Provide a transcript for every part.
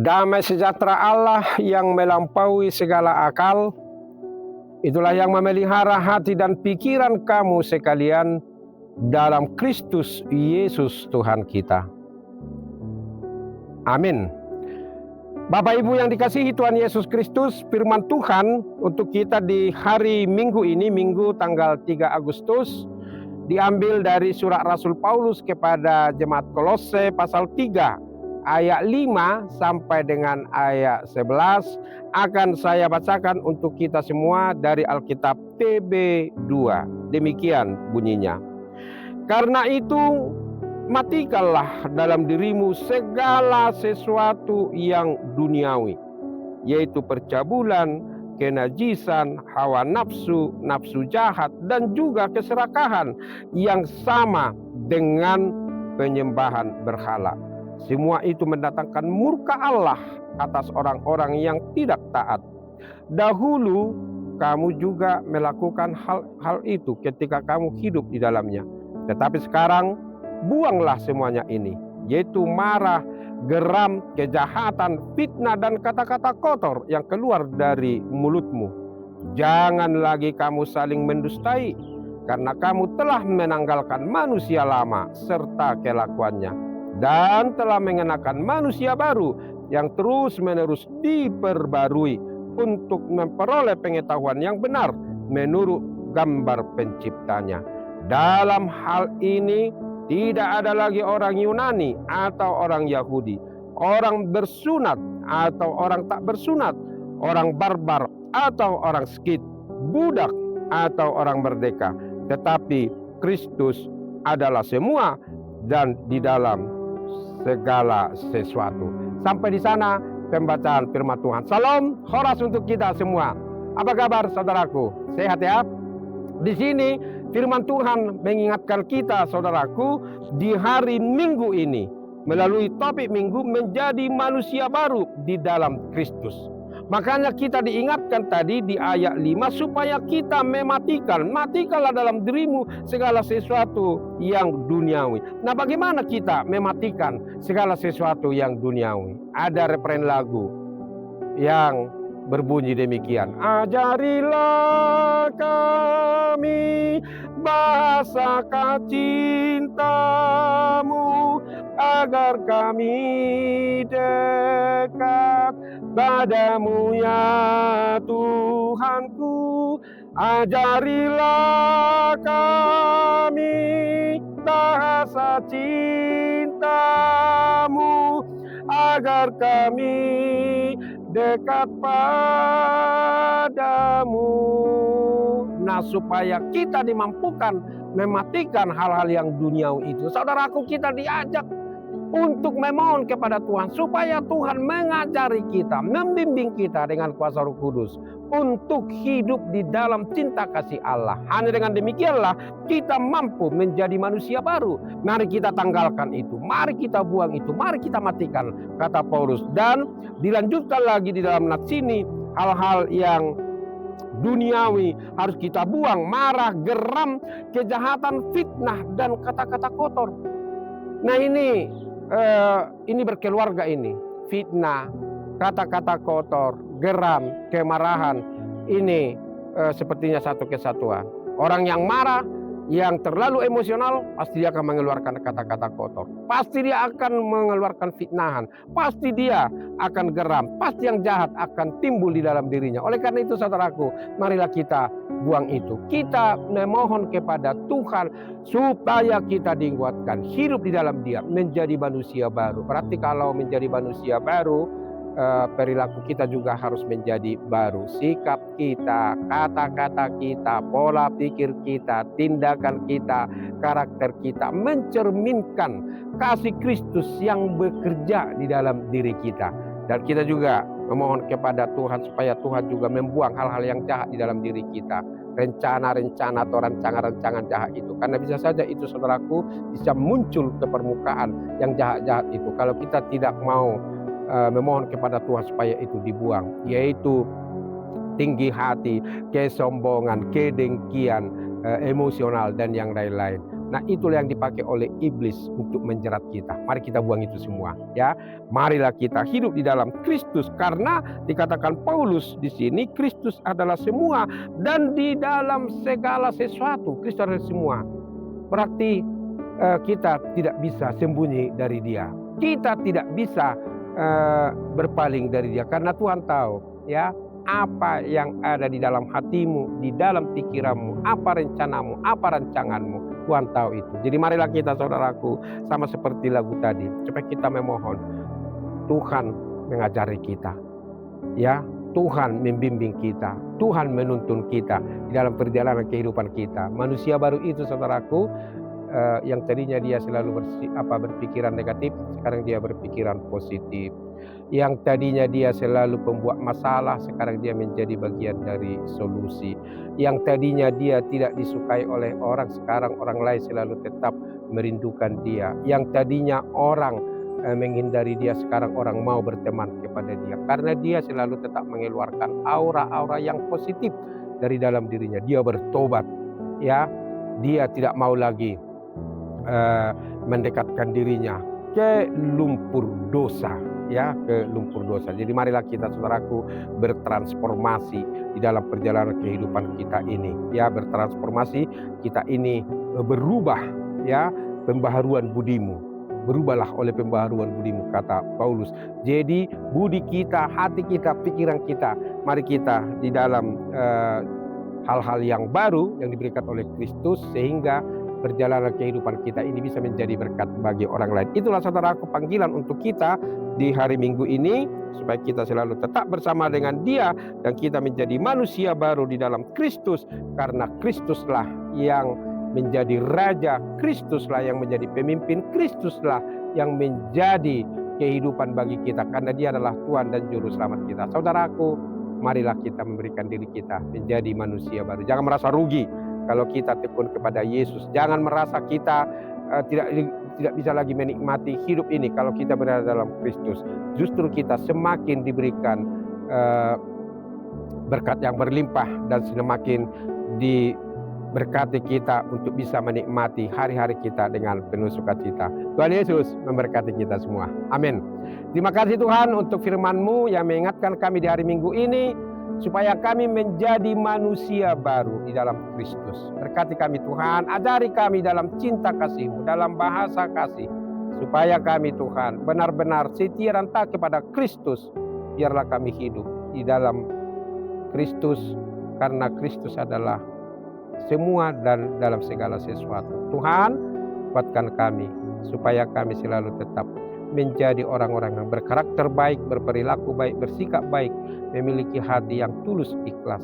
Damai sejahtera Allah yang melampaui segala akal, itulah yang memelihara hati dan pikiran kamu sekalian dalam Kristus Yesus Tuhan kita. Amin. Bapak Ibu yang dikasihi Tuhan Yesus Kristus, firman Tuhan untuk kita di hari Minggu ini, Minggu tanggal 3 Agustus, diambil dari surat Rasul Paulus kepada jemaat Kolose pasal 3 ayat 5 sampai dengan ayat 11 akan saya bacakan untuk kita semua dari Alkitab TB2. Demikian bunyinya. Karena itu matikanlah dalam dirimu segala sesuatu yang duniawi, yaitu percabulan, kenajisan, hawa nafsu, nafsu jahat, dan juga keserakahan yang sama dengan penyembahan berhala. Semua itu mendatangkan murka Allah atas orang-orang yang tidak taat. Dahulu kamu juga melakukan hal itu ketika kamu hidup di dalamnya. Tetapi sekarang buanglah semuanya ini, yaitu marah, geram, kejahatan, fitnah, dan kata-kata kotor yang keluar dari mulutmu. Jangan lagi kamu saling mendustai, karena kamu telah menanggalkan manusia lama serta kelakuannya, dan telah mengenakan manusia baru yang terus-menerus diperbarui untuk memperoleh pengetahuan yang benar menurut gambar penciptanya. Dalam hal ini tidak ada lagi orang Yunani atau orang Yahudi, orang bersunat atau orang tak bersunat, orang barbar atau orang skit, budak atau orang merdeka, tetapi Kristus adalah semua dan di dalam segala sesuatu. Sampai di sana pembacaan firman Tuhan. Salam horas untuk kita semua. Apa kabar saudaraku? Sehat ya? Di sini firman Tuhan mengingatkan kita saudaraku di hari Minggu ini melalui topik Minggu menjadi manusia baru di dalam Kristus. Makanya kita diingatkan tadi di ayat 5 supaya kita matikanlah dalam dirimu segala sesuatu yang duniawi. Nah, bagaimana kita mematikan segala sesuatu yang duniawi? Ada referen lagu yang berbunyi demikian. Ajarilah kami bahasa cintamu agar kami dekat padamu ya Tuhanku. Ajarilah kami bahasa cintamu agar kami dekat padamu. Nah, supaya kita dimampukan mematikan hal-hal yang duniawi itu, saudaraku, kita diajak untuk memohon kepada Tuhan supaya Tuhan mengajari kita, membimbing kita dengan kuasa Roh Kudus untuk hidup di dalam cinta kasih Allah. Hanya dengan demikianlah kita mampu menjadi manusia baru. Mari kita tanggalkan itu, mari kita buang itu, mari kita matikan, kata Paulus. Dan dilanjutkan lagi di dalam nats ini, hal-hal yang duniawi harus kita buang, marah, geram, kejahatan, fitnah, dan kata-kata kotor. Nah, ini berkeluarga ini, fitnah, kata-kata kotor, geram, kemarahan, ini sepertinya satu kesatuan. Orang yang marah, yang terlalu emosional, pasti dia akan mengeluarkan kata-kata kotor, pasti dia akan mengeluarkan fitnahan, pasti dia akan geram, pasti yang jahat akan timbul di dalam dirinya. Oleh karena itu saudaraku, marilah kita buang itu. Kita memohon kepada Tuhan supaya kita dikuatkan hidup di dalam Dia, menjadi manusia baru. Berarti kalau menjadi manusia baru, perilaku kita juga harus menjadi baru. Sikap kita, kata-kata kita, pola pikir kita, tindakan kita, karakter kita mencerminkan kasih Kristus yang bekerja di dalam diri kita. Dan kita juga memohon kepada Tuhan supaya Tuhan juga membuang hal-hal yang jahat di dalam diri kita. Rencana-rencana atau rancangan-rancangan jahat itu. Karena bisa saja itu saudaraku bisa muncul ke permukaan yang jahat-jahat itu. Kalau kita tidak mau memohon kepada Tuhan supaya itu dibuang, yaitu tinggi hati, kesombongan, kedengkian, emosional, dan yang lain-lain. Nah, itulah yang dipakai oleh iblis untuk menjerat kita. Mari kita buang itu semua, ya. Marilah kita hidup di dalam Kristus, karena dikatakan Paulus di sini Kristus adalah semua, dan di dalam segala sesuatu Kristus adalah semua. Berarti kita tidak bisa sembunyi dari Dia. Kita tidak bisa berpaling dari Dia, karena Tuhan tahu, ya, apa yang ada di dalam hatimu, di dalam pikiranmu, apa rencanamu, apa rancanganmu. Tuhan tahu itu. Jadi marilah kita, saudaraku, sama seperti lagu tadi, supaya kita memohon Tuhan mengajari kita, ya, Tuhan membimbing kita, Tuhan menuntun kita di dalam perjalanan kehidupan kita. Manusia baru itu, saudaraku, yang tadinya dia selalu berpikiran negatif, sekarang dia berpikiran positif. Yang tadinya dia selalu pembuat masalah, sekarang dia menjadi bagian dari solusi. Yang tadinya dia tidak disukai oleh orang, sekarang orang lain selalu tetap merindukan dia. Yang tadinya orang menghindari dia, sekarang orang mau berteman kepada dia, karena dia selalu tetap mengeluarkan aura-aura yang positif dari dalam dirinya. Dia bertobat, ya, dia tidak mau lagi mendekatkan dirinya ke lumpur dosa, ya, ke lumpur dosa. Jadi marilah kita, saudaraku, bertransformasi di dalam perjalanan kehidupan kita ini, ya, bertransformasi kita ini berubah, ya, pembaharuan budimu. Berubahlah oleh pembaharuan budimu, kata Paulus. Jadi budi kita, hati kita, pikiran kita, mari kita di dalam hal-hal yang baru yang diberikan oleh Kristus, sehingga perjalanan kehidupan kita ini bisa menjadi berkat bagi orang lain. Itulah, saudaraku, panggilan untuk kita di hari Minggu ini, supaya kita selalu tetap bersama dengan Dia dan kita menjadi manusia baru di dalam Kristus, karena Kristuslah yang menjadi Raja, Kristuslah yang menjadi pemimpin, Kristuslah yang menjadi kehidupan bagi kita, karena Dia adalah Tuhan dan Juru Selamat kita. Saudaraku, marilah kita memberikan diri kita menjadi manusia baru. Jangan merasa rugi kalau kita tekun kepada Yesus. Jangan merasa kita tidak bisa lagi menikmati hidup ini kalau kita berada dalam Kristus. Justru kita semakin diberikan berkat yang berlimpah, dan semakin diberkati kita untuk bisa menikmati hari-hari kita dengan penuh sukacita. Tuhan Yesus memberkati kita semua. Amin. Terima kasih Tuhan untuk firman-Mu yang mengingatkan kami di hari Minggu ini, supaya kami menjadi manusia baru di dalam Kristus. Berkati kami Tuhan, ajari kami dalam cinta kasih-Mu, dalam bahasa kasih, supaya kami Tuhan benar-benar setia dan taat kepada Kristus. Biarlah kami hidup di dalam Kristus, karena Kristus adalah semua dan dalam segala sesuatu. Tuhan, kuatkan kami, supaya kami selalu tetap menjadi orang-orang yang berkarakter baik, berperilaku baik, bersikap baik, memiliki hati yang tulus ikhlas.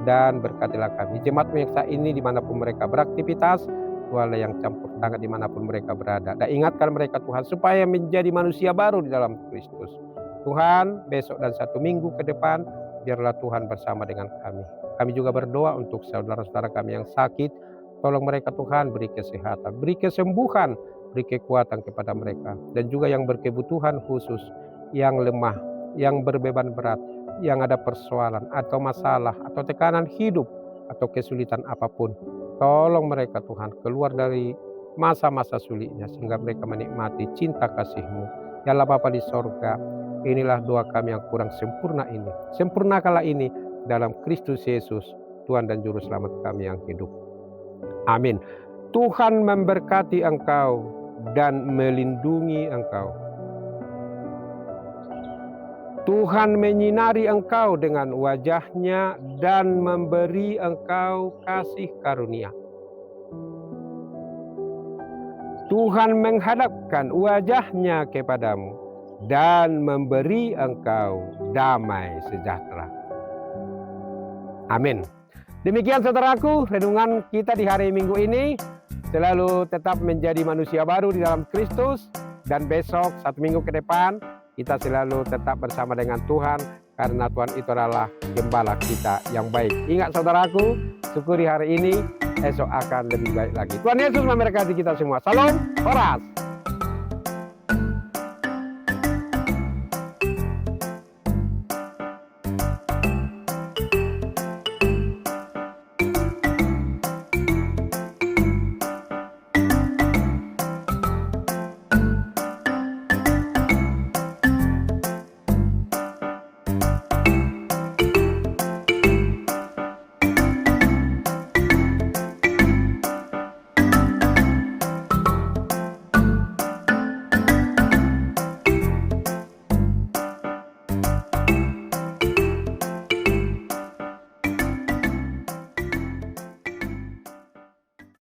Dan berkatilah kami jemaat-Mu yang saat ini dimanapun mereka beraktivitas, Tuhanlah yang campur tangan dimanapun mereka berada. Dan ingatkan mereka Tuhan, supaya menjadi manusia baru di dalam Kristus. Tuhan, besok dan 1 minggu ke depan, biarlah Tuhan bersama dengan kami. Kami juga berdoa untuk saudara-saudara kami yang sakit. Tolong mereka Tuhan, beri kesehatan, beri kesembuhan, beri kekuatan kepada mereka. Dan juga yang berkebutuhan khusus, yang lemah, yang berbeban berat, yang ada persoalan atau masalah atau tekanan hidup atau kesulitan apapun, tolong mereka Tuhan keluar dari masa-masa sulitnya, sehingga mereka menikmati cinta kasih-Mu. Ya Allah Bapa di sorga, inilah doa kami yang kurang sempurna ini. Sempurnakanlah ini dalam Kristus Yesus, Tuhan dan Juru Selamat kami yang hidup. Amin. Tuhan memberkati engkau dan melindungi engkau. Tuhan menyinari engkau dengan wajah-Nya dan memberi engkau kasih karunia. Tuhan menghadapkan wajah-Nya kepadamu dan memberi engkau damai sejahtera. Amin. Demikian saudaraku, renungan kita di hari Minggu ini. Selalu tetap menjadi manusia baru di dalam Kristus. Dan besok 1 minggu ke depan, kita selalu tetap bersama dengan Tuhan, karena Tuhan itu adalah gembala kita yang baik. Ingat saudaraku, syukuri hari ini, esok akan lebih baik lagi. Tuhan Yesus memberkati kita semua. Salam, horas.